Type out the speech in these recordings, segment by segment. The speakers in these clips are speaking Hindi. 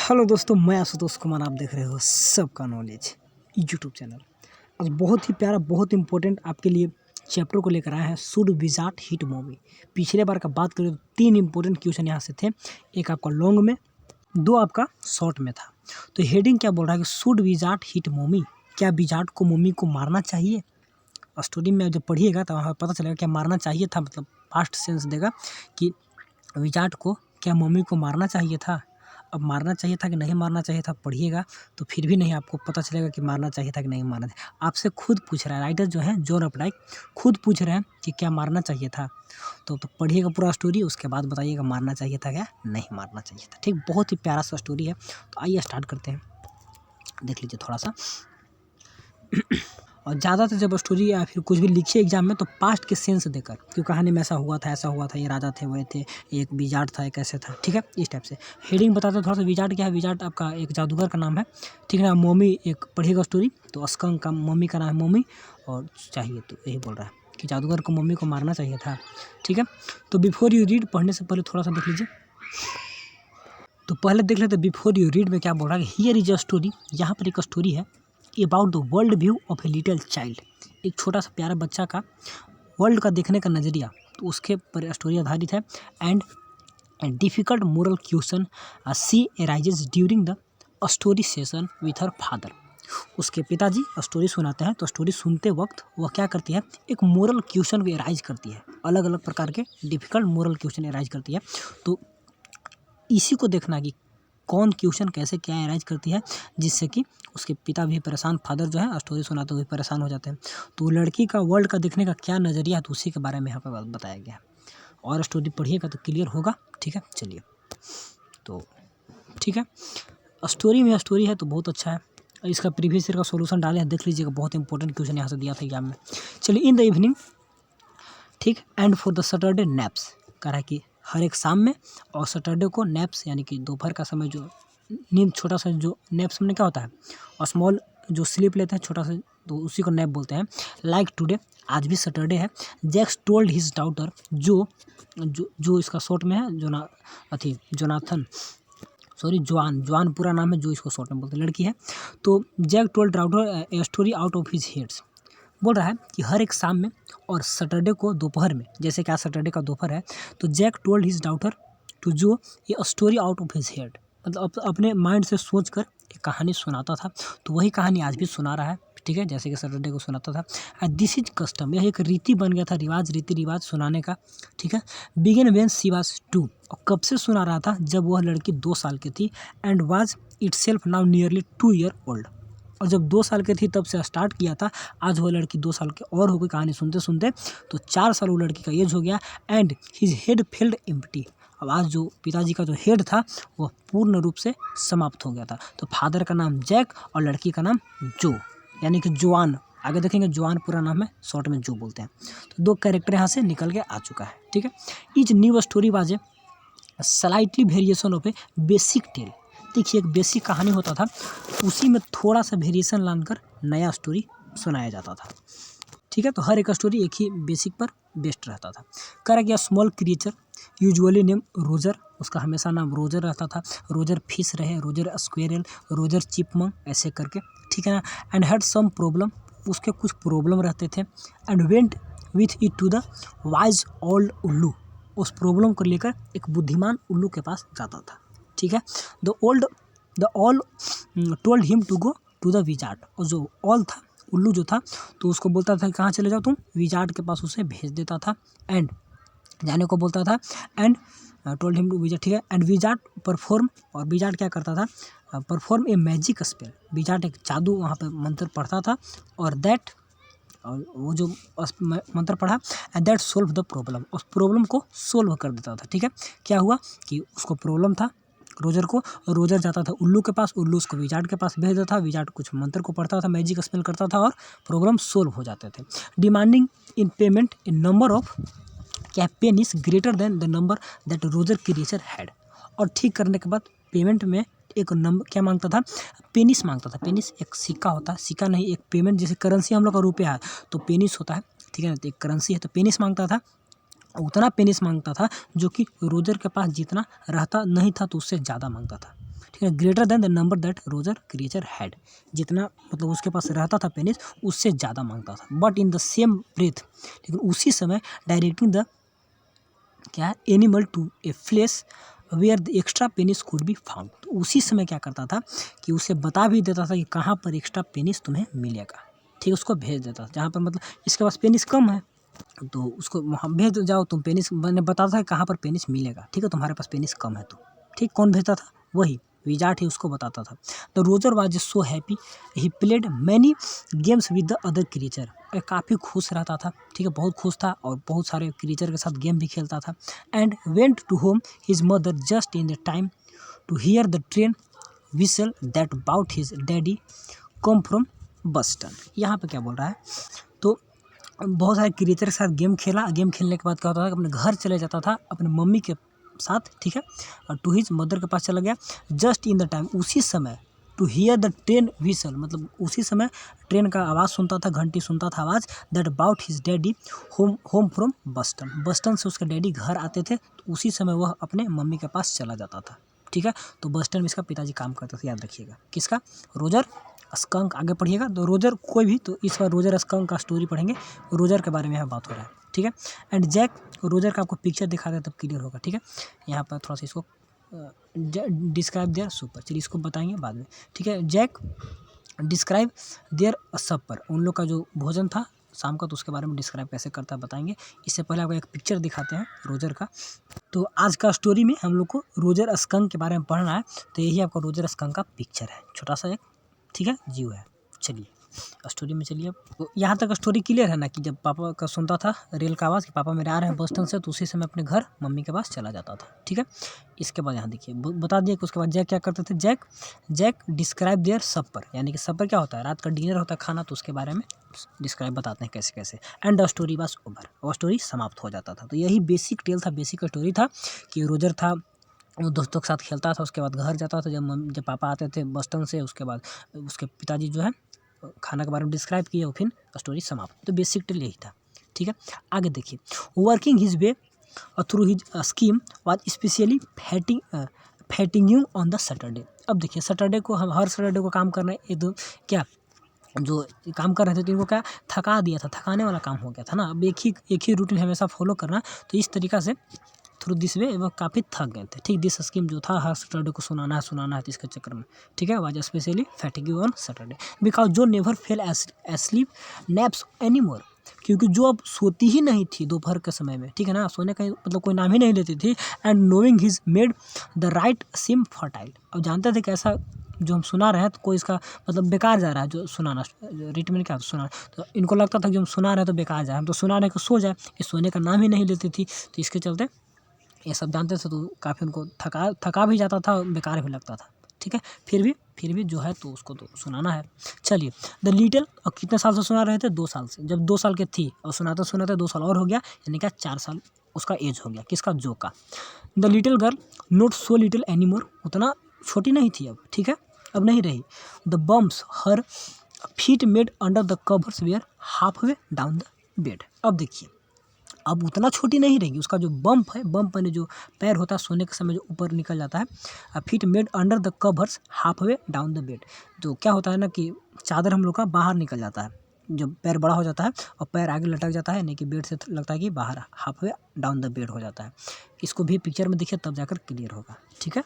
हेलो दोस्तों, मैं आशुतोष कुमार। आप देख रहे हो सबका नॉलेज यूट्यूब चैनल। आज बहुत ही प्यारा, बहुत इंपॉर्टेंट आपके लिए चैप्टर को लेकर आया है, शुड विजार्ड हिट मूवी। पिछले बार का बात करें तो 3 इंपॉर्टेंट क्वेश्चन यहाँ से थे, एक आपका लॉन्ग में, 2 आपका शॉर्ट में था। तो हेडिंग क्या बोल रहा है कि शुड विजार्ड हिट मूवी, क्या विजार्ड को मम्मी को मारना चाहिए। स्टोरी में जब पढ़िएगा तो वहाँ पता चलेगा क्या मारना चाहिए था, मतलब पास्ट सेंस देगा कि विजार्ड को क्या मम्मी को मारना चाहिए था। अब मारना चाहिए था कि नहीं मारना चाहिए था पढ़िएगा तो फिर भी नहीं आपको पता चलेगा कि मारना चाहिए था कि नहीं मारना चाहिए। आपसे खुद पूछ रहा है, राइटर जो है जॉन अपडाइक खुद पूछ रहे हैं कि क्या मारना चाहिए था। तो पढ़िएगा पूरा स्टोरी, उसके बाद बताइएगा मारना चाहिए था क्या नहीं मारना चाहिए था। ठीक, बहुत ही प्यारा सा स्टोरी है। तो आइए स्टार्ट करते हैं, देख लीजिए थोड़ा सा। और ज़्यादातर जब स्टोरी या फिर कुछ भी लिखिए एग्जाम में तो पास्ट के सेंस देकर, क्यों कहानी में ऐसा हुआ था, ये राजा थे, वो थे, एक विजार्ड था, एक ऐसे था। ठीक है, इस टाइप से हेडिंग बताते हैं थोड़ा सा। विजार्ड क्या है? विजार्ड आपका एक जादूगर का नाम है। ठीक है ना। मम्मी एक पढ़िएगा स्टोरी तो स्कंक का मम्मी का नाम है मम्मी, और चाहिए तो यही बोल रहा है कि जादूगर को मम्मी को मारना चाहिए था। ठीक है, तो बिफोर यू रीड, पढ़ने से पहले थोड़ा सा देख लीजिए। तो पहले देख लेते बिफोर यू रीड में क्या बोल रहा है। हियर इज अ स्टोरी, यहाँ पर एक स्टोरी है about the world view of a little child. एक छोटा सा प्यारा बच्चा का वर्ल्ड का देखने का नज़रिया, तो उसके पर स्टोरी आधारित है। And difficult moral question see arises during the story session with her father. उसके पिताजी स्टोरी सुनाते हैं, तो स्टोरी सुनते वक्त वह क्या करती है, एक मोरल क्वेश्चन को एराइज करती है। अलग अलग प्रकार के डिफ़िकल्ट मोरल क्वेश्चन एराइज करती है। तो इसी को देखना कि कौन क्वेश्चन कैसे क्या एराइज करती है, जिससे कि उसके पिता भी परेशान, फादर जो है स्टोरी सुनाते हुए परेशान हो जाते हैं। तो लड़की का वर्ल्ड का देखने का क्या नज़रिया है, तो उसी के बारे में यहाँ पर बताया गया है। और स्टोरी पढ़िएगा तो क्लियर होगा। ठीक है, चलिए। तो ठीक है, स्टोरी में स्टोरी है तो बहुत अच्छा है। इसका प्रीवियस ईयर का सॉल्यूशन डाले हैं, देख लीजिएगा, बहुत इंपॉर्टेंट क्वेश्चन यहाँ से दिया था एग्जाम में। चलिए, इन द इवनिंग, ठीक, and for the Saturday naps, कह रहा है कि हर एक शाम में, और सैटरडे को नैप्स यानी कि दोपहर का समय, जो नींद, छोटा सा जो नैप्स में क्या होता है, और स्मॉल जो स्लीप लेते हैं छोटा सा, तो उसी को नैप बोलते हैं। लाइक टुडे, आज भी सैटरडे है। जैक्स टोल्ड हिज डाउटर, जो इसका शॉर्ट में है, जोनाथन, सॉरी, जॉन पूरा नाम है, जो इसको शॉर्ट में बोलते हैं, लड़की है। तो Jack told daughter a story out of his heads, बोल रहा है कि हर एक शाम में और सैटरडे को दोपहर में, जैसे कि आज सैटरडे का दोपहर है, तो Jack told his daughter to जो ये story out of his head, मतलब अपने माइंड से सोच कर एक कहानी सुनाता था। तो वही कहानी आज भी सुना रहा है। ठीक है, जैसे कि सैटरडे को सुनाता था। दिस इज कस्टम, यह एक रीति बन गया था, रीति रिवाज सुनाने का। ठीक है, बिगिन व्हेन शी वाज 2, और कब से सुना रहा था, जब वह लड़की 2 साल की थी। And was itself now nearly 2 year old, और जब 2 साल की थी तब से स्टार्ट किया था, आज वो लड़की 2 साल की और हो गई कहानी सुनते सुनते, तो 4 साल वो लड़की का एज हो गया। And his head failed empty, अब आज जो पिताजी का जो हेड था वह पूर्ण रूप से समाप्त हो गया था। तो फादर का नाम जैक और लड़की का नाम जो, यानी कि जोआन, आगे देखेंगे जोआन पूरा नाम है, शॉर्ट में जो बोलते हैं। तो 2 कैरेक्टर यहाँ से निकल के आ चुका है। ठीक है, each new story was a slightly variation of a basic tale. देखिए, एक बेसिक कहानी होता था, उसी में थोड़ा सा वेरिएशन लाकर नया स्टोरी सुनाया जाता था। ठीक है, तो हर एक स्टोरी एक ही बेसिक पर बेस्ड रहता था। करा गया small creature usually name Roger, उसका हमेशा नाम रोजर रहता था। रोजर फिश रहे, रोजर स्क्वेरल, रोजर चिपमंक, ऐसे करके। ठीक है ना। एंड हैड सम प्रॉब्लम, उसके कुछ प्रॉब्लम रहते थे। And went with it to the wise old उल्लू, उस प्रॉब्लम को लेकर एक बुद्धिमान उल्लू के पास जाता था। ठीक है, the owl told him to go to the wizard, और जो ऑल था, उल्लू जो था, तो उसको बोलता था कहाँ चले जाओ तुम, विजार्ड के पास उसे भेज देता था। एंड जाने को बोलता था। And told him to wizard. ठीक है, एंड विजार्ड परफॉर्म, और विजार्ड क्या करता था, perform a magic spell, wizard एक जादू वहाँ पे मंत्र पढ़ता था, और दैट, और वो जो मंत्र पढ़ा, and that solve the problem, उस प्रॉब्लम को सोल्व कर देता था। ठीक है, क्या हुआ कि उसको प्रॉब्लम था रोजर को, और रोजर जाता था उल्लू के पास, उल्लू उसको विजार्ड के पास भेज देता था, विजार्ड कुछ मंत्र को पढ़ता था, मैजिक स्पेल करता था, और प्रॉब्लम सोल्व हो जाते थे। Demanding in payment in number of क्या pennies greater than the number that Roger creature had, और ठीक करने के बाद पेमेंट में एक नंबर क्या मांगता था, पेनिस मांगता था। पेनिस एक सिक्का होता है, सिक्का नहीं, एक पेमेंट, जैसे करेंसी हम लोग का रुपया है तो पेनिस होता है। ठीक है ना, तो एक करेंसी है, तो पेनिस मांगता था, उतना पेनिस मांगता था जो कि रोजर के पास जितना रहता नहीं था, तो उससे ज़्यादा मांगता था। ठीक है, greater than the number that Roger creature had, जितना मतलब उसके पास रहता था पेनिस उससे ज़्यादा मांगता था। But in the same breath, लेकिन उसी समय डायरेक्टिंग द क्या है animal to a place where the extra pennies could be found, तो उसी समय क्या करता था कि उसे बता भी देता था कि कहाँ पर एक्स्ट्रा पेनिस तुम्हें मिलेगा, ठीक है, उसको भेज देता था जहाँ पर मतलब इसके पास पेनिस कम है तो उसको वहाँ भेज जाओ तुम पेनिस, मैंने बताता था कहाँ पर पेनिस मिलेगा, ठीक है, तुम्हारे पास पेनिस कम है तो, ठीक, कौन भेजता था, वही विजार्ड ही उसको बताता था। The Roger was so happy he played many games with the other creature, काफ़ी खुश रहता था, ठीक है, बहुत खुश था और बहुत सारे क्रिएचर के साथ गेम भी खेलता था। And went to home his mother just in the time to hear the train whistle that brought his daddy come from Boston. यहाँ पे क्या बोल रहा है, तो बहुत सारे क्रिएचर के साथ गेम खेला, गेम खेलने के बाद क्या होता था कि अपने घर चले जाता था अपने मम्मी के साथ, ठीक है, और टू हिज मदर के पास चला गया जस्ट इन द टाइम, उसी समय to hear the train whistle, मतलब उसी समय ट्रेन का आवाज़ सुनता था, घंटी सुनता था आवाज़, that about his daddy home from Boston, Boston से उसके डैडी घर आते थे, तो उसी समय वह अपने मम्मी के पास चला जाता था, ठीक है। तो बस्टन में इसका पिताजी काम करते थे, याद रखिएगा, किसका, रोजर स्कंक। आगे पढ़िएगा तो रोजर कोई भी, तो इस बार रोजर स्कंक का स्टोरी पढ़ेंगे, रोजर के बारे में यहाँ बात हो रहा है, ठीक है। एंड जैक, रोजर का आपको पिक्चर दिखा दे तब क्लियर होगा, ठीक है। यहाँ पर थोड़ा सा इसको डिस्क्राइब देयर सुपर, चलिए इसको बताएंगे बाद में, ठीक है। जैक डिस्क्राइब देयर सपर, उन लोग का जो भोजन था शाम का, तो उसके बारे में डिस्क्राइब कैसे करता है बताएंगे। इससे पहले आपको एक पिक्चर दिखाते हैं रोजर का। तो आज का स्टोरी में हम लोग को रोजर स्कंक के बारे में पढ़ना है, तो यही आपका रोजर स्कंक का पिक्चर है, छोटा सा एक, ठीक है, जीव है। चलिए स्टोरी में चलिए, तो यहाँ तक स्टोरी क्लियर है ना, कि जब पापा का सुनता था रेल का आवाज़ कि पापा मेरे आ रहे हैं बस्टन से, तो उसी समय अपने घर मम्मी के पास चला जाता था, ठीक है। इसके बाद यहाँ देखिए बता दिए कि उसके बाद जैक क्या करते थे, जैक डिस्क्राइब देयर सपर, यानी कि सपर क्या होता है, रात का डिनर होता है खाना, तो उसके बारे में डिस्क्राइब बताते हैं कैसे कैसे। And the story was over, और स्टोरी समाप्त हो जाता था। तो यही बेसिक टेल था, बेसिक स्टोरी था कि रोजर था, वो दोस्तों के साथ खेलता था, उसके बाद घर जाता था जब पापा आते थे बस्टन से, उसके बाद उसके पिताजी जो है खाना के बारे में डिस्क्राइब किए और फिर स्टोरी समाप्त। तो बेसिक टेल यही था, ठीक है। आगे देखिए, working his way through his scheme was specially fatiguing you on the Saturday. अब देखिए सैटरडे को, हम हर सैटरडे को काम करना है, एकदम क्या जो काम कर रहे थे तो इनको क्या थका दिया था, थकाने वाला काम हो गया था ना। अब एक ही रूटीन हमेशा फॉलो करना, तो इस तरीका से थ्रू दिस वे वो काफ़ी थक गए थे, ठीक। दिस स्कीम जो था हर सैटरडे को सुनाना है, तो इसके चक्कर में, ठीक है, was specially fatiguing on Saturday because Jo never fell asleep naps any more, क्योंकि जो अब सोती ही नहीं थी दोपहर के समय में, ठीक है ना, सोने का मतलब कोई नाम ही नहीं लेती थी। And knowing his made the right SIM fertile, अब जानते थे कि ऐसा जो हम सुना रहे हैं तो कोई इसका मतलब बेकार जा रहा है, जो सुनाना रिट में क्या सुना, तो इनको लगता था कि जो हम सुना रहे हैं तो बेकार जाए, हम तो सुना रहे को सो जाए, ये सोने का नाम ही नहीं लेती थी, तो इसके चलते ये सब जानते थे, तो काफ़ी उनको थका भी जाता था, बेकार भी लगता था, ठीक है। फिर भी जो है तो उसको तो सुनाना है। चलिए द लिटिल, और कितने साल से सुना रहे थे, 2 साल से, जब 2 साल के थी और सुनाते 2 साल और हो गया, यानी क्या 4 साल उसका एज हो गया, किसका, जो का। The little girl not so little any more, उतना छोटी नहीं थी अब, ठीक है, अब नहीं रही। The bumps her feet made under the covers where half way down the bed, अब देखिए अब उतना छोटी नहीं रहेगी, उसका जो बम्प है, बम्प यानी जो पैर होता है सोने के समय जो ऊपर निकल जाता है, feet made under the covers half way down the bed, जो क्या होता है ना कि चादर हम लोग का बाहर निकल जाता है, जब पैर बड़ा हो जाता है और पैर आगे लटक जाता है, नहीं कि बेड से लगता है कि बाहर half way down the bed हो जाता है। इसको भी पिक्चर में देखिए तब जाकर क्लियर होगा, ठीक है।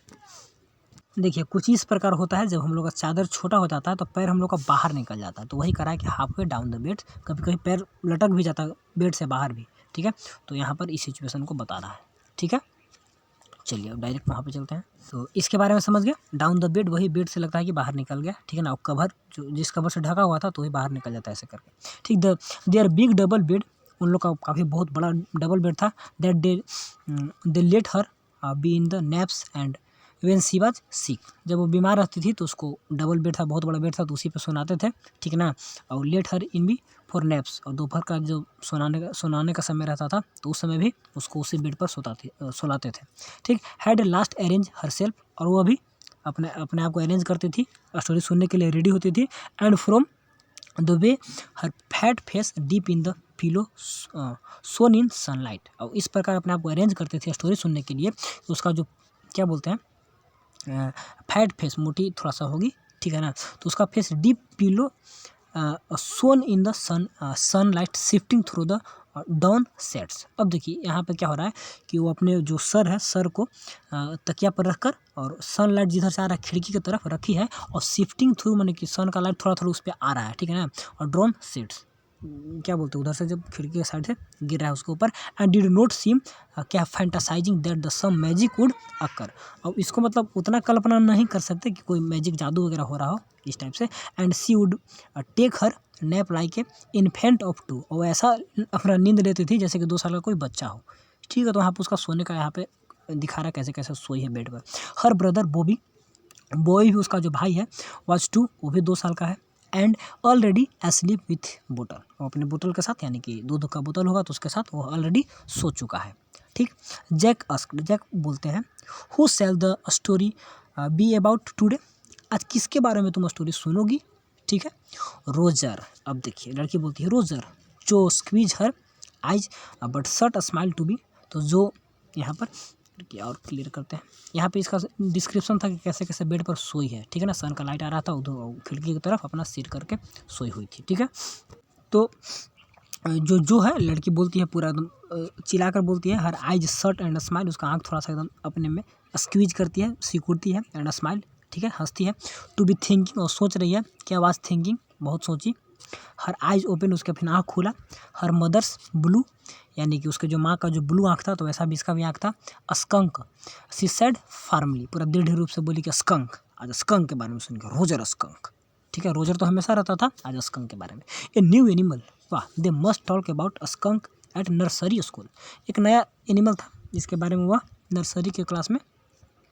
देखिए कुछ इस प्रकार होता है, जब हम लोग का चादर छोटा हो जाता है तो पैर हम लोग का बाहर निकल जाता है, तो वही करा है कि half way down the bed, कभी कभी पैर लटक भी जाता है बेड से बाहर भी, ठीक है। तो यहाँ पर इस सिचुएशन को बता रहा है, ठीक है। चलिए अब डायरेक्ट वहाँ पे चलते हैं, तो इसके बारे में समझ गए। डाउन द बेड वही बेड से लगता है कि बाहर निकल गया, ठीक है ना, और कवर जो जिस कवर से ढका हुआ था तो वही बाहर निकल जाता है ऐसे करके, ठीक। देयर बिग डबल बेड, उन लोग का काफ़ी बहुत बड़ा डबल बेड था। That they let her be in the naps and when she was sick, जब वो बीमार रहती थी तो उसको डबल बेड था, बहुत बड़ा बेड था, तो उसी पे सुनाते थे, ठीक ना। और let her in be for naps, और दोपहर का जो सुनाने का समय रहता था तो उस समय भी उसको उसी बेड पर सुलाते थे, ठीक। Had last arrange her self, और वो भी अपने आप को अरेंज करती थी, स्टोरी सुनने के लिए रेडी होती थी। And from the way her fat face deep in the pillow shone in sunlight, और इस प्रकार अपने आप को अरेंज करते थे स्टोरी सुनने के लिए, तो उसका जो क्या बोलते हैं फैट फेस, मोटी थोड़ा सा होगी, ठीक है ना। तो उसका face deep pillow shone in the sunlight shifting through the down sets. अब देखिए यहाँ पे क्या हो रहा है कि वो अपने जो सर है, सर को तकिया पर रखकर और सनलाइट जिधर से आ रहा है खिड़की की तरफ रखी है और शिफ्टिंग थ्रू माने कि सन का लाइट थोड़ा थोड़ा उस पर आ रहा है, ठीक है ना। और डाउन सेट्स क्या बोलते हैं, उधर से जब खिड़की के साइड से गिर रहा है उसके ऊपर। एंड डिड नॉट सीम क्या fantasising that the some magic would occur. अब इसको मतलब उतना कल्पना नहीं कर सकते कि कोई मैजिक जादू वगैरह हो रहा हो इस टाइप से। And she would take her nap like a infant of 2, और ऐसा अपना नींद लेती थी जैसे कि 2 साल का कोई बच्चा हो, ठीक है। तो वहाँ पर उसका सोने का यहाँ पे दिखा रहा है कैसे कैसे सोई है बेड पर। हर ब्रदर बॉबी, बॉय भी उसका जो भाई है वॉज 2, वो भी 2 साल का है। एंड ऑलरेडी एस्लीप विथ बोतल, वो अपने बोतल के साथ यानी कि दूध का बोतल होगा तो उसके साथ वो ऑलरेडी सो चुका है, ठीक। जैक आस्क्ड, जैक बोलते हैं who shall the story be about today, आज किसके बारे में तुम स्टोरी सुनोगी, ठीक है। रोजर, अब देखिए लड़की बोलती है रोजर जो squeeze her eyes but shut a smile to be. तो जो यहाँ पर क्या और क्लियर करते हैं, यहाँ पे इसका डिस्क्रिप्शन था कि कैसे कैसे बेड पर सोई है, ठीक है ना। सन का लाइट आ रहा था, उधर खिड़की की तरफ अपना सिर करके सोई हुई थी, ठीक है। तो जो है लड़की बोलती है पूरा एकदम चिल्लाकर बोलती है her eyes shut and smile, उसका आँख थोड़ा सा एकदम अपने में स्क्वीज करती है, सिकुड़ती है, एंड स्माइल, ठीक है, हंसती है। टू बी थिंकिंग, और सोच रही है, क्या वाज थिंकिंग, बहुत सोची। हर आइज ओपन, उसका फिर आँख खुला। हर मदर्स ब्लू, यानी कि उसके जो माँ का जो ब्लू आँख था तो वैसा भी इसका भी आँख था। स्कंक, सी सेड फार्मली, पूरा दृढ़ रूप से बोली कि स्कंक, आज स्कंक के बारे में सुनिए, रोजर स्कंक, ठीक है। रोजर तो हमेशा रहता था, आज स्कंक के बारे में। ए न्यू एनिमल, वाह, they must talk about skunk at nursery school, एक नया एनिमल था जिसके बारे में वह नर्सरी के क्लास में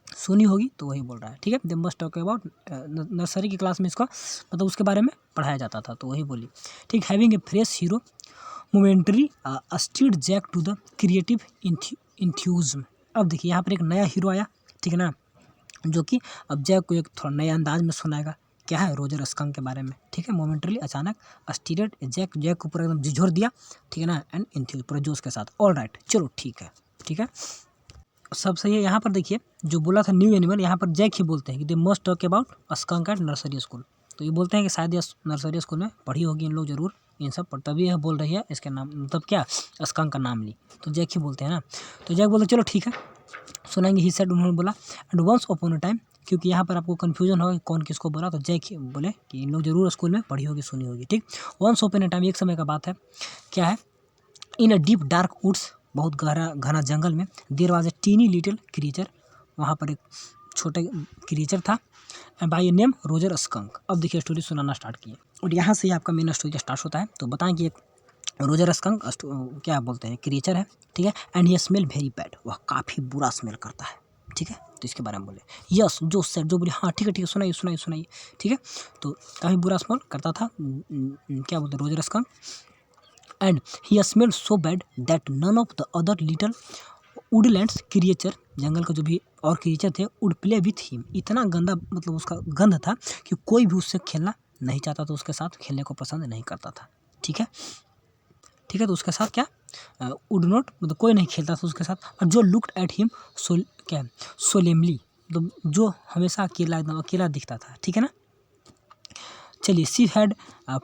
सुनी होगी तो वही बोल रहा है, ठीक है। दे मस्ट टॉक अबाउट, नर्सरी की क्लास में इसका मतलब उसके बारे में पढ़ाया जाता था तो वही बोली, ठीक। Having a fresh hero momentary steed Jack to the creative enthusiasm. अब देखिए यहाँ पर एक नया हीरो आया, ठीक है ना, जो कि अब जैक को एक थोड़ा नया अंदाज में सुनाएगा, क्या है, रोजर स्कंक के बारे में, ठीक है। मोमेंटली अचानक स्टीरेड जैक को पूरा एकदम झिझोर दिया, ठीक है ना, एंड इंथ्यूज पूरा जोश के साथ, ऑल राइट, चलो ठीक है, ठीक है, सब सही है। यहाँ पर देखिए जो बोला था न्यू एनिमल, यहाँ पर जैक ही बोलते हैं कि they must talk about skunk at nursery school. तो ये बोलते हैं कि शायद ये नर्सरी स्कूल में पढ़ी होगी इन लोग जरूर इन सब पर, तभी यह बोल रही है इसके नाम, मतलब क्या, स्कंक का नाम ली, तो जैक ही बोलते हैं ना। तो जैक बोलते चलो ठीक है सुनाएंगे, ही सेड, उन्होंने बोला। And once upon a time, क्योंकि यहाँ पर आपको कन्फ्यूजन होगा कौन किसको बोला, तो जैक ही बोले कि इन लोग जरूर स्कूल में पढ़ी होगी, सुनी होगी, ठीक। वंस अपॉन अ टाइम, एक समय का बात है, क्या है, in a deep dark woods, बहुत गहरा घना जंगल में, there was a tiny little creature, वहाँ पर एक छोटे क्रीचर था, बाय नेम रोजर स्कंक। अब देखिए स्टोरी सुनाना स्टार्ट किए और यहाँ से ही आपका मेन स्टोरी स्टार्ट होता है। तो बताएं कि एक रोजर स्कंक क्या बोलते हैं, क्रीचर है, ठीक है। एंड ये स्मेल वेरी बैड, वह काफ़ी बुरा स्मेल करता है, ठीक है। तो इसके बारे में बोले यस, जो सेट, जो बोले हाँ ठीक है ठीक है, सुनाइए सुनाइए सुनाइए, ठीक है। तो काफ़ी बुरा स्मेल करता था, क्या बोलते हैं, Roger skunk. And he smelled so bad that none of the other little woodlands creature, जंगल का जो भी और क्रिएचर थे, वुड प्ले विथ हिम, इतना गंदा मतलब उसका गंध था कि कोई भी उससे खेलना नहीं चाहता था, उसके साथ खेलने को पसंद नहीं करता था, ठीक है, ठीक है। तो उसके साथ क्या, वुड नॉट, मतलब कोई नहीं खेलता था उसके साथ। और जो लुक्ड एट हिम क्या सोलेमली, मतलब जो हमेशा अकेला एकदम अकेला दिखता था, ठीक है ना। चलिए सी हैड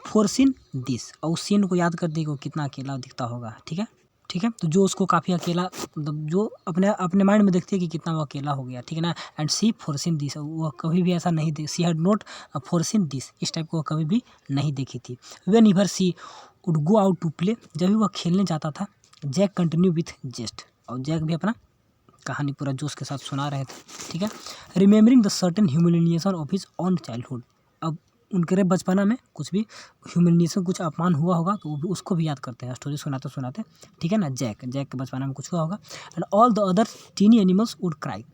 फोरसीन दिस, और उस सीन को याद कर दी वो कितना अकेला दिखता होगा, ठीक है, ठीक है। तो जो उसको काफ़ी अकेला, मतलब जो अपने अपने माइंड में देखती है कि कितना वो अकेला हो गया, ठीक है ना। एंड सी फोरसीन दिस, वो कभी भी ऐसा नहीं देख, she had not foreseen this, इस टाइप को वो कभी भी नहीं देखी थी। Whenever she would go out to play, जब भी वह खेलने जाता था, जैक कंटिन्यू विथ जेस्ट, और जैक भी अपना कहानी पूरा जोश के साथ सुना रहे थे, ठीक है। Remembering the certain humiliation of his on childhood, अब उनके बचपना में कुछ भी ह्यूमिलिएशन, कुछ अपमान हुआ होगा तो वो भी उसको भी याद करते हैं स्टोरी सुनाते सुनाते, ठीक है ना। जैक के बचपना में कुछ हुआ होगा। And all the other tiny animals would cry,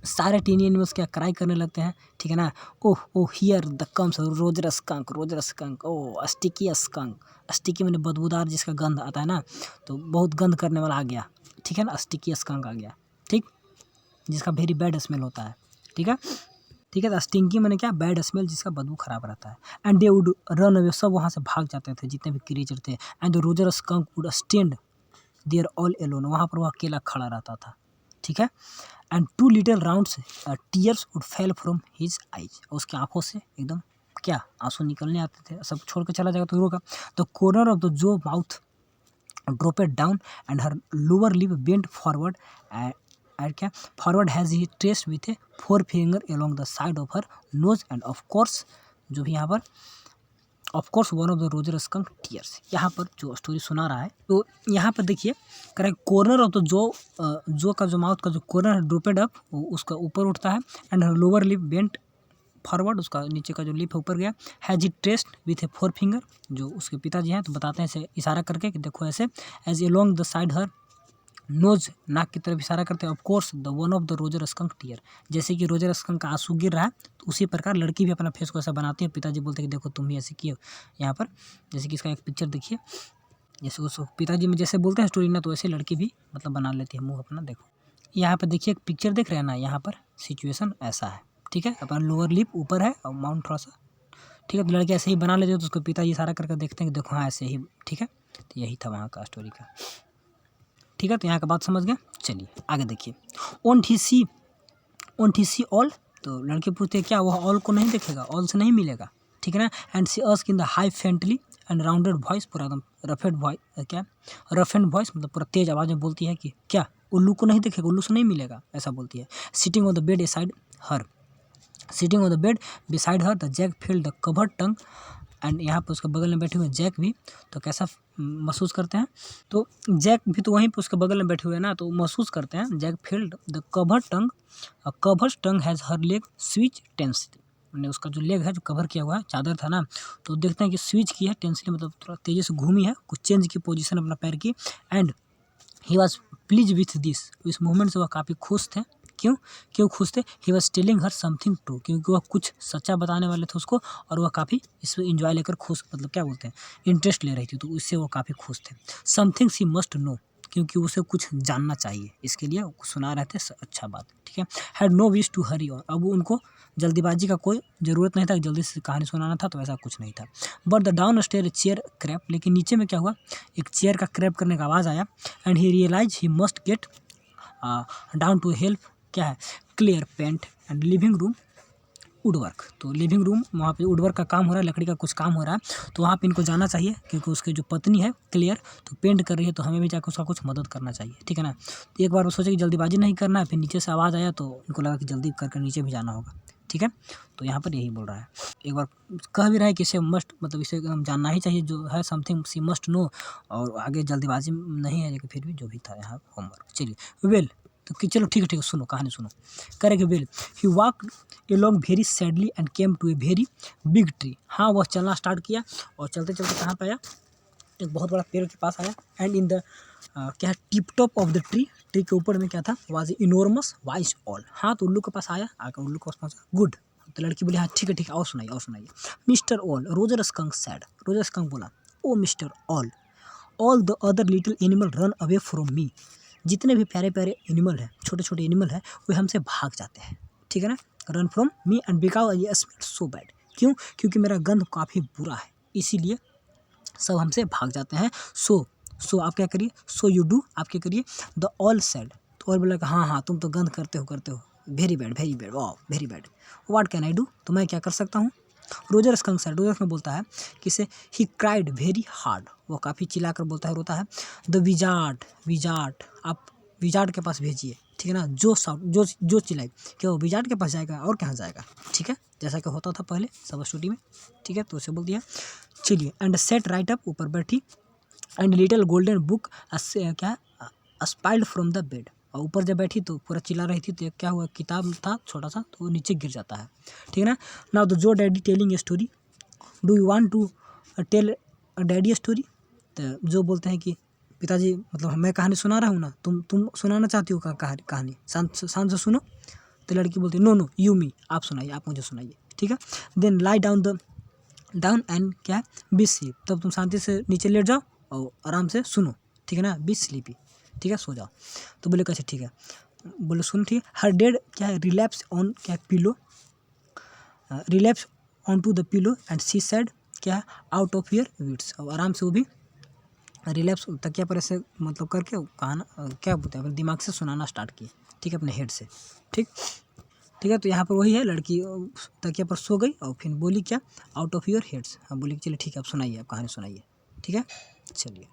सारे टीनी एनिमल्स क्या क्राई करने लगते हैं, ठीक है ना। Oh oh here the comes Roger skunk, oh sticky skunk, sticky मैंने बदबूदार जिसका गंध आता है ना, तो बहुत गंध करने वाला आ गया, ठीक है ना, स्टिकी स्कंक आ गया, ठीक, जिसका वेरी बैड स्मेल होता है, ठीक है, ठीक है। स्टिंकी मैंने क्या, बैड स्मेल, जिसका बदबू खराब रहता है। And they would run away, सब वहाँ से भाग जाते थे जितने भी क्रिएचर थे। And the Roger skunk would stand there all alone, वहाँ पर वह अकेला खड़ा रहता था, ठीक है। And 2 little rounds tears would fell from his eyes, उसकी आंखों से एकदम क्या आंसू निकलने आते थे। सब छोड़ कर चला जाएगा तो रोगा। द कॉर्नर ऑफ द जो mouth dropped down and her lower lip bent forward and क्या forward has he traced with a forefinger along the side of her nose and of course जो भी यहाँ पर of course one of the Roger skunk tears, यहाँ पर जो स्टोरी सुना रहा है तो यहाँ पर देखिए करेक्ट कॉर्नर ऑफ द जो का जो माउथ का जो कॉर्नर है ड्रोपेड अप उसका ऊपर उठता है and her lower lip bent forward, उसका नीचे का जो लिप है ऊपर गया। Has he traced with A 4 finger, जो उसके पिताजी हैं तो बताते हैं ऐसे इशारा करके कि देखो ऐसे। As along the side her nose, नाक की तरफ इशारा करते हैं। Of course the one of the Roger skunk tear, जैसे कि रोजर स्कंक का आंसू गिर रहा है तो उसी प्रकार लड़की भी अपना फेस को ऐसा बनाती है। पिताजी बोलते हैं कि देखो तुम भी ऐसे किए यहाँ पर, जैसे कि इसका एक पिक्चर देखिए, जैसे उस पिताजी में जैसे बोलते हैं स्टोरी ना तो ऐसे लड़की भी मतलब बना लेती है मुँह अपना। देखो यहाँ पर देखिए एक पिक्चर देख रहे हैं ना, यहाँ पर सिचुएशन ऐसा है, ठीक है। अपना लोअर लिप ऊपर है और माउंट थोड़ा सा, ठीक है। तो लड़के ऐसे ही बना लेते हैं तो उसको पिताजी इशारा करके देखते हैं कि देखो हाँ ऐसे ही, ठीक है। तो यही था वहाँ का स्टोरी का, ठीक है। तो यहाँ का बात समझ गए। चलिए आगे देखिए। ओंट ही सी ऑल, तो लड़के पूछते हैं क्या वह ऑल को नहीं देखेगा, ऑल से नहीं मिलेगा, ठीक है ना। And she ask in the high faintly and rounded voice, पूरा एकदम रफ एंड वॉइस मतलब पूरा तेज आवाज़ में बोलती है कि क्या उल्लू को नहीं देखेगा, उल्लू से नहीं मिलेगा, ऐसा बोलती है। Sitting on the bed side her, sitting on the bed beside her the Jack field the covered tongue, and यहाँ पर उसके बगल में बैठे हुए जैक भी, तो कैसा महसूस करते हैं, तो जैक भी तो वहीं पर उसके बगल में बैठे हुए हैं ना, तो महसूस करते हैं। Jack field the covered tongue has her leg switch tensely, मैंने उसका जो लेग है जो कवर किया हुआ है चादर था ना, तो देखते हैं कि स्विच की है टेंसली मतलब थोड़ा तेज़ी से घूमी है, कुछ चेंज की पोजीशन अपना पैर की। And he was please with this, इस मूवमेंट से वह काफ़ी खुश थे। क्यों खुश थे? He was telling her something true, क्योंकि वह कुछ सच्चा बताने वाले थे उसको और वह काफ़ी इसमें इंजॉय लेकर खुश, मतलब क्या बोलते हैं, इंटरेस्ट ले रही थी, तो इससे वो काफ़ी खुश थे। समथिंग सी मस्ट नो, क्योंकि उसे कुछ जानना चाहिए, इसके लिए सुना रहे थे, अच्छा बात, ठीक है। Had no wish to hurry on, अब उनको जल्दीबाजी का कोई ज़रूरत नहीं था, जल्दी से कहानी सुनाना था, तो ऐसा कुछ नहीं था। But the down stair chair crap, लेकिन नीचे में क्या हुआ, एक चेयर का क्रैप करने का आवाज़ आया। And he realize he must get down to help, क्या है, clear paint and living room woodwork, तो लिविंग रूम वहाँ पे वुडवर्क का काम हो रहा है, लकड़ी का कुछ काम हो रहा है, तो वहाँ पे इनको जाना चाहिए क्योंकि उसके जो पत्नी है क्लियर तो पेंट कर रही है, तो हमें भी जाकर उसका कुछ मदद करना चाहिए, ठीक है ना। तो एक बार वो सोचे कि जल्दीबाजी नहीं करना है, फिर नीचे से आवाज़ आया तो इनको लगा कि जल्दी करके नीचे भी जाना होगा, ठीक है। तो यहाँ पर यही बोल रहा है, एक बार कह भी रहा है कि इसे मस्ट, मतलब इसे हम जानना ही चाहिए जो है, समथिंग सी मस्ट नो, और आगे जल्दीबाजी नहीं है लेकिन फिर भी जो भी था यहाँ होमवर्क। चलिए वेल, तो कि चलो ठीक है सुनो कहानी सुनो। Correct well, he walk along very sadly and came to a very big tree, हाँ वह चलना स्टार्ट किया और चलते चलते कहाँ पे आया, एक बहुत बड़ा पेड़ के पास आया। एंड इन द क्या है, tip top of the tree के ऊपर में क्या था, वाज इनॉर्मस वाइस ऑल, हाँ तो उल्लू के पास आया, आकर उल्लू के पास पहुँचा। गुड, तो लड़की बोली हाँ ठीक है और सुनाइए। Mister owl, Roger skunk said, Roger skunk बोला, oh mister all the other little animal run away from me, जितने भी प्यारे प्यारे एनिमल हैं, छोटे छोटे एनिमल हैं, वे हमसे भाग जाते हैं, ठीक है ना। Run from me and because I smell so bad, क्योंकि मेरा गंध काफ़ी बुरा है, इसीलिए सब हमसे भाग जाते हैं। सो आप क्या करिए, सो यू डू, आप क्या करिए। द ऑल सेड, तो ऑल बोला कि हाँ तुम तो गंध करते हो, वेरी बैड, वाह very bad. What can I do, तो मैं क्या कर सकता हूँ। रोजर स्कंक सेड, रोजर में बोलता है किसे, ही क्राइड वेरी हार्ड, वो काफ़ी चिल्लाकर बोलता है, रोता है। द विजार्ड, आप विजार्ड के पास भेजिए, ठीक है ना। जो चिल्लाए, क्या वो विजार्ड के पास जाएगा और कहाँ जाएगा, ठीक है, जैसा कि होता था पहले सब स्टोरी में, ठीक है। तो उसे बोल दिया। चलिए, एंड सेट राइट अप, ऊपर बैठी। एंड लिटिल गोल्डन बुक क्या स्पाइल्ड फ्रॉम द बेड, और ऊपर जब बैठी तो पूरा चिल्ला रही थी, तो क्या हुआ, किताब था छोटा सा तो वो नीचे गिर जाता है, ठीक है ना। नाउ द जो daddy telling a story, do you want to tell daddy story, तो जो बोलते हैं कि पिताजी, मतलब मैं कहानी सुना रहा हूँ ना, तुम सुनाना चाहती हो कहानी, शांत से सुनो। तो लड़की बोलती है नो यू मी, आप सुनाइए, आप मुझे सुनाइए, ठीक है। देन लाई डाउन एंड क्या, बी स्लीप, तब तुम शांति से नीचे लेट जाओ और आराम से सुनो, ठीक है ना, बी स्लीपी, ठीक है, सो जाओ। तो बोले कैसे, ठीक है, बोले सुन, ठीक है। हर डेड क्या है, रिलैप्स ऑन क्या pillow, relapse on to the pillow and she said क्या है, आउट ऑफ योर विट्स, और आराम से वो भी रिलैप्स तकिया पर ऐसे मतलब करके कहाना क्या बोलते हैं, अपने दिमाग से सुनाना स्टार्ट किए, ठीक है, अपने हेड से। ठीक ठीक है, तो यहाँ पर वही है, लड़की तकिया पर सो गई और फिर बोली क्या, आउट ऑफ योर हेड्स। हाँ बोली चलिए ठीक है, अब सुनाइए, आप कहानी सुनाइए। ठीक है, चलिए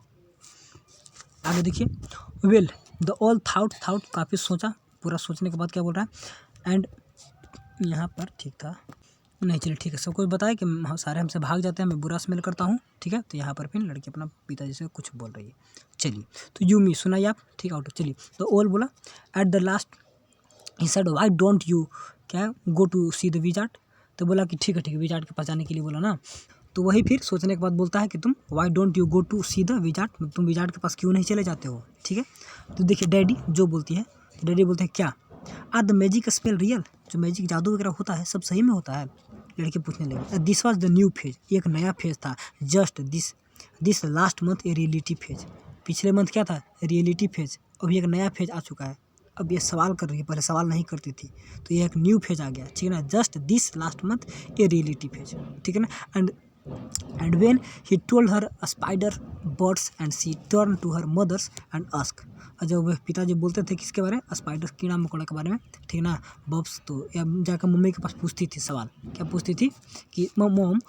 आगे देखिए। वेल द ऑल थाउट काफ़ी सोचा, पूरा सोचने के बाद क्या बोल रहा है, एंड यहाँ पर ठीक था नहीं, चलिए ठीक है, सब कुछ बताया कि सारे हमसे भाग जाते हैं, मैं बुरा स्मेल करता हूँ। ठीक है, तो यहाँ पर फिर लड़की अपना पिताजी से कुछ बोल रही है। चलिए तो यूमी सुनाइए आप। ठीक है, आउट चलिए। तो ओल बोला at the last he said why don't you क्या go to see the wizard. तो बोला कि ठीक है विजार्ड के पास जाने के लिए बोला ना। तो वही फिर सोचने के बाद बोलता है कि तुम why don't you go to see the wizard, तुम विजार्ड के पास क्यों नहीं चले जाते हो। ठीक है, तो देखिए डैडी जो बोलती है, तो डैडी बोलते हैं क्या, are the magic spell real, जो मैजिक जादू वगैरह होता है सब सही में होता है। लड़के पूछने लगे this was the new phase, एक नया फेज था, just this last month a reality phase, पिछले मंथ क्या था, रियलिटी फेज, अभी एक नया फेज आ चुका है। अब ये सवाल कर रही है, पहले सवाल नहीं करती थी, तो ये एक न्यू फेज आ गया। ठीक है ना, just this last month a reality phase. ठीक है ना, and when he told her spider birds and she turn to her mothers and ask. और जब पिताजी बोलते थे किसके बारे में, स्पाइडर कीड़ा मकोड़ा के बारे में, ठीक ना, बब्स, तो या जाकर मम्मी के पास पूछती थी सवाल, क्या पूछती थी कि मॉम,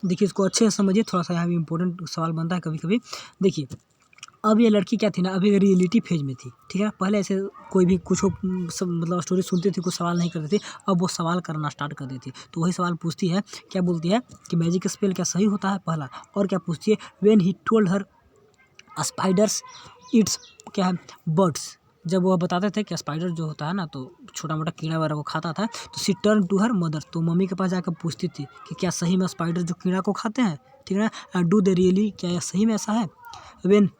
देखिए इसको अच्छे से समझिए, थोड़ा सा यहाँ भी इंपॉर्टेंट सवाल बनता है कभी कभी। देखिए अब ये लड़की क्या थी ना, अभी रियलिटी फेज में थी। ठीक है, पहले ऐसे कोई भी कुछ मतलब स्टोरी सुनती थी, कुछ सवाल नहीं करती थी, अब वो सवाल करना स्टार्ट कर दी थी। तो वही सवाल पूछती है, क्या बोलती है कि मैजिक स्पेल क्या सही होता है, पहला, और क्या पूछती है, when he told her spiders it's क्या है बर्ड्स, जब वह बताते थे कि स्पाइडर जो होता है ना, तो छोटा मोटा कीड़ा वगैरह को खाता था, तो सी टर्न टू हर मदर, तो मम्मी के पास जाकर पूछती थी कि क्या सही में स्पाइडर जो कीड़ा को खाते हैं, ठीक है ना, डू दे रियली, क्या यह सही में ऐसा है। When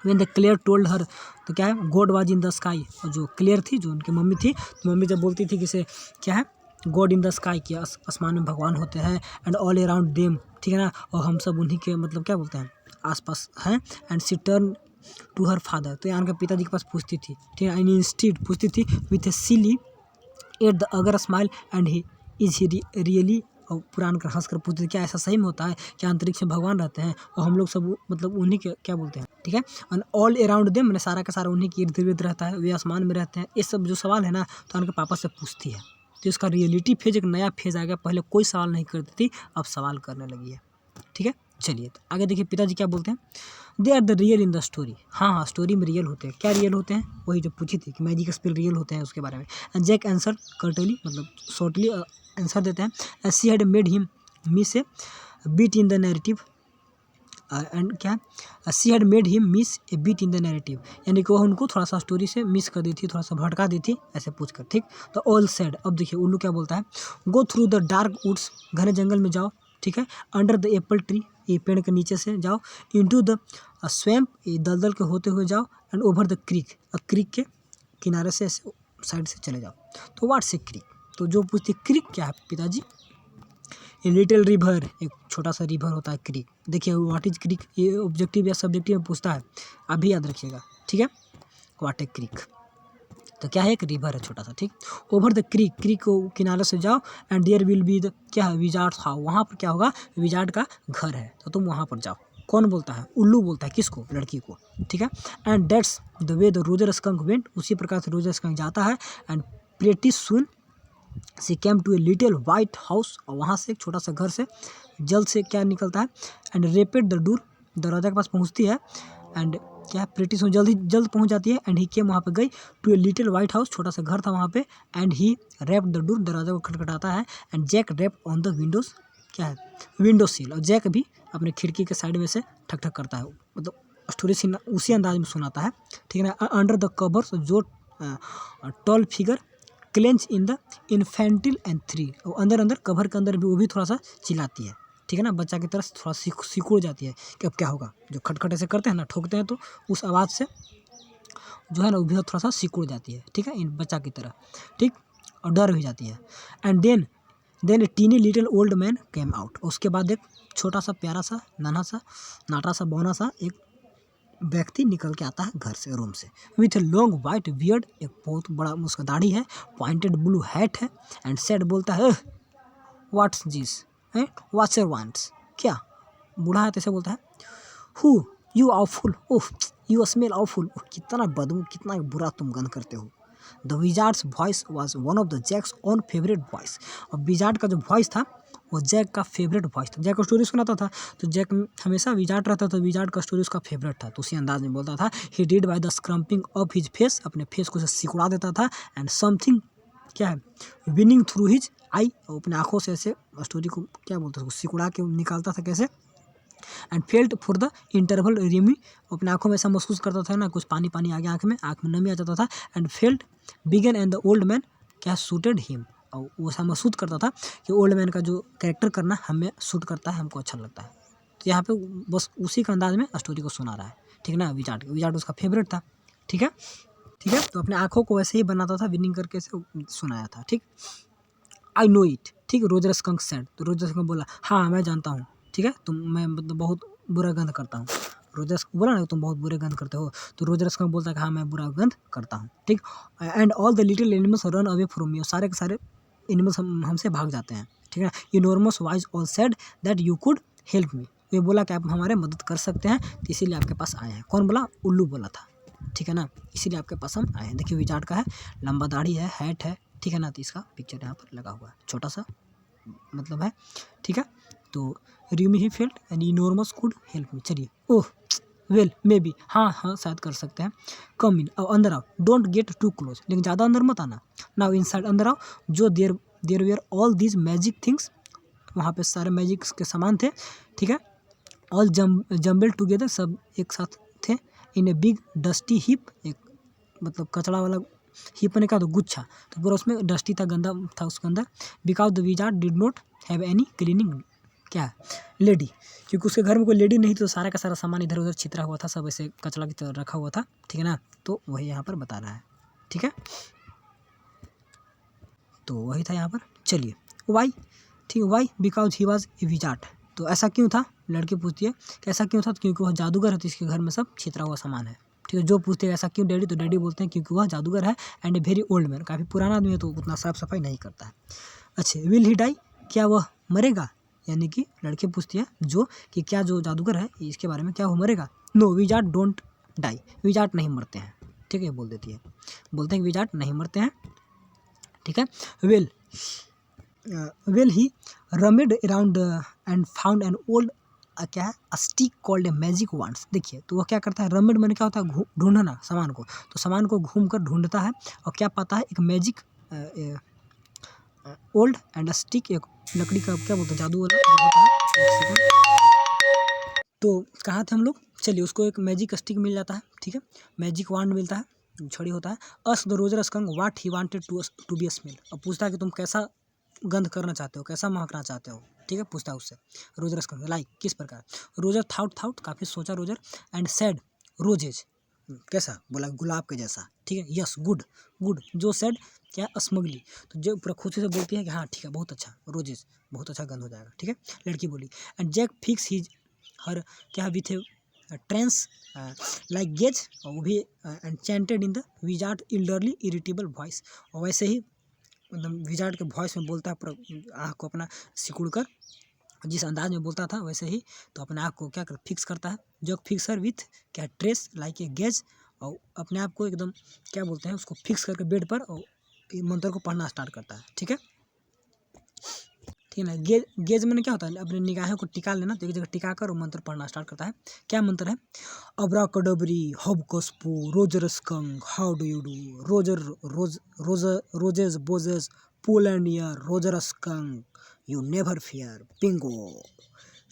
the clear told her, तो क्या है, God was in the sky, और जो क्लियर थी, जो उनकी मम्मी थी, तो मम्मी जब बोलती थी कि से क्या है, गॉड इन द स्काई, कि आसमान में भगवान होते हैं, एंड ऑल अराउंड देम, ठीक है ना, और हम सब उन्हीं के मतलब क्या बोलते हैं आसपास हैं, and she turn to her father, तो यहाँ के पिताजी के पास पूछती थी, ठीक है, एंड इंस्टीड पूछती थी with a silly at the अगर smile and he is he really, और पुरान कर हंस कर पूछते थे क्या ऐसा सही में होता है, क्या अंतरिक्ष में भगवान रहते हैं और हम लोग सब मतलब उन्हीं के क्या बोलते हैं। ठीक है, एंड ऑल अराउंड देम, मैंने सारा का सारा उन्हीं के इर्द गिर्द रहता है, वे आसमान में रहते हैं। ये सब जो सवाल है ना, तो उनके पापा से पूछती है, तो इसका रियलिटी फेज, एक नया फेज आ गया, पहले कोई सवाल नहीं करती थी, अब सवाल करने लगी है। ठीक है, चलिए तो आगे देखिए पिताजी क्या बोलते हैं, they are the real in the story, हाँ स्टोरी में रियल होते हैं। क्या रियल होते हैं, वही जो पूछी थी कि मैजिक स्पेल रियल होते हैं उसके बारे में। एंड जैक आंसर कर्टली, मतलब शॉर्टली आंसर देते हैं, she had made him miss a beat in the narrative, and क्या, she had made him miss a beat in the narrative, यानी कि वह उनको थोड़ा सा स्टोरी से मिस कर दी थी, थोड़ा सा भटका दी थी, ऐसे पूछकर। ठीक, तो ऑल सेड, अब देखिए उल्लू क्या बोलता है, go through the dark woods, घने जंगल में जाओ, ठीक है, अंडर द एप्पल ट्री, ये पेड़ के नीचे से जाओ, इनटू द स्वैम्प, ये दलदल के होते हुए जाओ, एंड ओवर द क्रीक, और क्रीक के किनारे से साइड से चले जाओ। तो व्हाट्स ए क्रीक, तो जो पूछती क्रीक क्या है पिताजी, ए लिटिल रिवर, एक छोटा सा रिवर होता है क्रीक। देखिए व्हाट इज क्रीक, ये ऑब्जेक्टिव या सब्जेक्टिव में पूछता है, आप भी याद रखिएगा। ठीक है, व्हाट ए क्रीक, तो क्या है, एक रिवर है छोटा सा। ठीक, ओवर द क्रीक, क्रीक को किनारे से जाओ, and there will be the क्या है, विजार्ड्स हाउस, वहाँ पर क्या होगा, विजार्ड का घर है, तो तुम वहाँ पर जाओ। कौन बोलता है, उल्लू बोलता है, किसको, लड़की को। ठीक है, and that's the way the Roger Skunk went, उसी प्रकार से रोजर स्कंक जाता है, and pretty soon she came to a little white house, और वहाँ से एक छोटा सा घर से जल्द से क्या निकलता है, एंड रेपेड द डोर, दरवाजा के पास पहुँचती है, एंड क्या है, प्रीटी सो जल्द पहुंच जाती है, एंड ही केम, वहाँ पे गई, to a little white house, छोटा सा घर था वहाँ पे, and he rapped the door, दरवाजा को खटखटाता है, and Jack rapped on the windows, क्या है, विंडो सील, और जैक भी अपने खिड़की के साइड में से ठक ठक करता है, मतलब स्टोरी सीन उसी अंदाज में सुनाता है। ठीक है ना, अंडर द कवर्स, जो tall figure clench in the infantile and three, और अंदर अंदर कवर के अंदर भी वो भी थोड़ा सा चिल्लाती है। ठीक है ना, बच्चा की तरह थोड़ा सिकुड़ जाती है कि अब क्या होगा, जो खटखट ऐसे करते हैं ना, ठोकते हैं, तो उस आवाज़ से जो है ना वो भी थोड़ा सा सिकुड़ जाती है। ठीक है, इन बच्चा की तरह। ठीक, और डर भी जाती है। And then a tiny little old man came out, उसके बाद एक छोटा सा प्यारा सा नन्हा सा नाटा सा बौना सा एक व्यक्ति निकल के आता है घर से, रूम से, with a long white beard, एक बहुत बड़ा उसका दाढ़ी है, पॉइंटेड ब्लू हैट है, एंड सेड, बोलता है, what's this, what's your wants, क्या, बूढ़ा है तो ऐसे बोलता है, who you awful, oh you smell awful, कितना बदबू, कितना बुरा तुम गंध करते हो, the wizard's voice was one of the Jack's own favourite voice. और विजार्ड का जो वॉइस था वो जैक का फेवरेट वॉइस था। जैक को स्टोरी सुनाता था तो जैक हमेशा विजार्ड रहता था, विजार्ड का स्टोरी उसका फेवरेट था। तो उसी अंदाज में बोलता था, he did by the scrumping of his face, अपने फेस को सिकुड़ा देता था, एंड समथिंग क्या है विनिंग थ्रू हिज आई, अपने आंखों से ऐसे स्टोरी को क्या बोलते हैं उसको सिकुड़ा के निकालता था कैसे, and felt for the interval Rimi, अपने आंखों में ऐसा महसूस करता था ना कुछ पानी पानी आ गया आँख में नमी आ जाता था, and felt began and the old man क्या सूटेड हिम, और वो ऐसा महसूस करता था कि ओल्ड मैन का जो कैरेक्टर करना हमें सूट करता है, हमको अच्छा लगता है। तो यहाँ पे बस उसी के अंदाज में स्टोरी को सुना रहा है, ठीक है ना। विजार्ड उसका फेवरेट था, ठीक है ठीक है। तो अपने आंखों को वैसे ही बनाता था, विनिंग करके से सुनाया था, ठीक। आई नो इट, ठीक। रोजर स्कंक सेड, तो रोजर स्कंक बोला हाँ मैं जानता हूँ, ठीक है, मैं मतलब बहुत बुरा गंध करता हूँ। रोजर बोला ना तुम बहुत बुरे गंध करते हो, तो रोजर स्कंक बोलता है कि हाँ मैं बुरा गंध करता हूँ, ठीक। And all the little animals run away from मी, सारे के सारे एनिमल्स हमसे भाग जाते हैं, ठीक है। Enormous voice all said that you could help me, ये बोला कि आप हमारे मदद कर सकते हैं, तो इसीलिए आपके पास आए हैं। कौन बोला? उल्लू बोला था, ठीक है ना, इसीलिए आपके पास हम आए हैं। देखिए विजार्ड का है, लंबा दाढ़ी है, हैट है, ठीक है ना, तो इसका पिक्चर यहाँ पर लगा हुआ है, छोटा सा मतलब है, ठीक है। तो Rimi he felt and enormous could help me, चलिए ओह वेल मे बी, हाँ शायद कर सकते हैं। कम इन, अब अंदर आओ, डोंट गेट टू क्लोज, लेकिन ज़्यादा अंदर मत आना। नाउ इनसाइड, अंदर आओ। जो there were all these magic things, वहाँ पे सारे मैजिक के सामान थे, ठीक है। ऑल जम्बल टुगेदर, सब एक साथ थे। इन ए बिग डस्टी हिप, एक मतलब कचड़ा वाला हिप ने कहा तो गुच्छा, तो पूरा उसमें डस्टी था, गंदा था उसके अंदर। Because the wizard did not have any cleaning क्या लेडी, क्योंकि उसके घर में कोई लेडी नहीं थी, तो सारा का सारा सामान इधर उधर छितरा हुआ था, सब ऐसे कचड़ा की तरह रखा हुआ था, ठीक है ना। तो वही यहाँ पर बता रहा है, ठीक है। तो वही था यहाँ पर, चलिए वाई, ठीक है, why because he was a wizard, तो ऐसा क्यों था, लड़की पूछती है कि ऐसा क्यों था, तो क्योंकि वह जादूगर है, तो इसके घर में सब छितरा हुआ सामान है, ठीक है। जो पूछते हैं ऐसा क्यों डैडी, तो डैडी बोलते हैं क्योंकि वह जादूगर है, and a very old man, काफ़ी पुराना आदमी है, तो उतना साफ सफाई नहीं करता है। अच्छा, विल ही डाई, क्या वह मरेगा, यानी कि लड़की पूछती है जो कि क्या जो जादूगर है इसके बारे में, क्या वो मरेगा। No wizard don't die, wizard नहीं मरते हैं, ठीक है, बोल देती है, बोलते हैं कि विजार्ड नहीं मरते हैं, ठीक है। Well he rummaged around and found an old क्या है stick called a magic wands, देखिए तो वह क्या करता है, रमेड मैंने क्या होता है ढूंढना सामान को, तो सामान को घूम कर ढूंढता है, और क्या पाता है, एक मैजिक ओल्ड एंड स्टिक, एक लकड़ी का क्या बोलते हैं जादू वाला जो होता है। एक सेकंड, तो कहाँ थे हम लोग, चलिए उसको एक मैजिक स्टिक मिल जाता है, ठीक है, मैजिक वांड मिलता है, छड़ी होता है। As the Roger Skunk what he wanted to be smell, अब पूछता है कि तुम कैसा गंध करना चाहते हो, कैसा महकना चाहते हो, ठीक है, पूछता है उससे रोजर स्कंक, लाइक किस प्रकार। रोजर थाउट काफ़ी सोचा रोजर, एंड सेड रोजेज, कैसा, बोला गुलाब के जैसा, ठीक है, यस गुड गुड, जो सेड क्या स्मगली, तो जो पूरा खुशी से बोलती है कि हाँ ठीक है बहुत अच्छा, रोजेज बहुत अच्छा गंध हो जाएगा, ठीक है, लड़की बोली। And Jack fix his her क्या विथ ट्रेंस लाइक गेज, और वो भी enchanted in the wizard elderly irritable voice, और वैसे ही मतलब विजार्ड के वॉइस में बोलता है, पूरा आँख को अपना सिकुड़ कर जिस अंदाज में बोलता था वैसे ही, तो अपने आप को क्या कर फिक्स करता है, जो फिक्सर विथ क्या ट्रेस लाइक ए गेज, और अपने आप को एकदम क्या बोलते हैं उसको फिक्स करके बेड पर, और मंत्र को पढ़ना स्टार्ट करता है, ठीक है, ठीक है ना। गेज में क्या होता है, अपने निगाहों को टिका लेना, तो एक जगह टिका कर वो मंत्र पढ़ना स्टार्ट करता है। क्या मंत्र है, अब्राकडाब्री हॉबकस्पू Roger skunk how do you do Roger roses bozes pull and year Roger skunk you never fear bingo,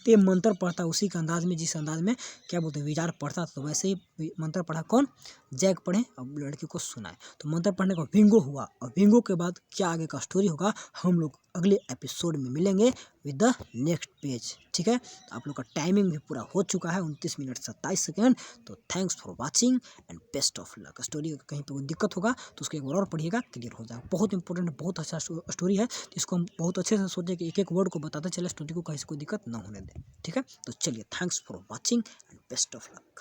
तो ये मंत्र पढ़ता उसी के अंदाज में, जिस अंदाज में क्या बोलते हैं विजार्ड पढ़ता, तो वैसे ही मंत्र पढ़ा कौन, जैक पढ़े, अब लड़की को सुनाए, तो मंत्र पढ़ने का बिंगो हुआ, और बिंगो के बाद क्या आगे का स्टोरी होगा हम लोग अगले एपिसोड में मिलेंगे विद द नेक्स्ट पेज, ठीक है। तो आप लोग का टाइमिंग भी पूरा हो चुका है 29 मिनट 27 सेकेंड, तो thanks for watching and best of luck. Story कहीं पर कोई दिक्कत होगा तो उसको एक बार और पढ़िएगा, क्लियर हो जाएगा, बहुत इंपॉर्टेंट बहुत अच्छा स्टोरी है, तो इसको हम बहुत अच्छे से सोचे कि एक एक वर्ड को बताते चले, स्टोरी को कहीं से कोई दिक्कत ना होने दें, ठीक है। तो चलिए thanks for watching and best of luck.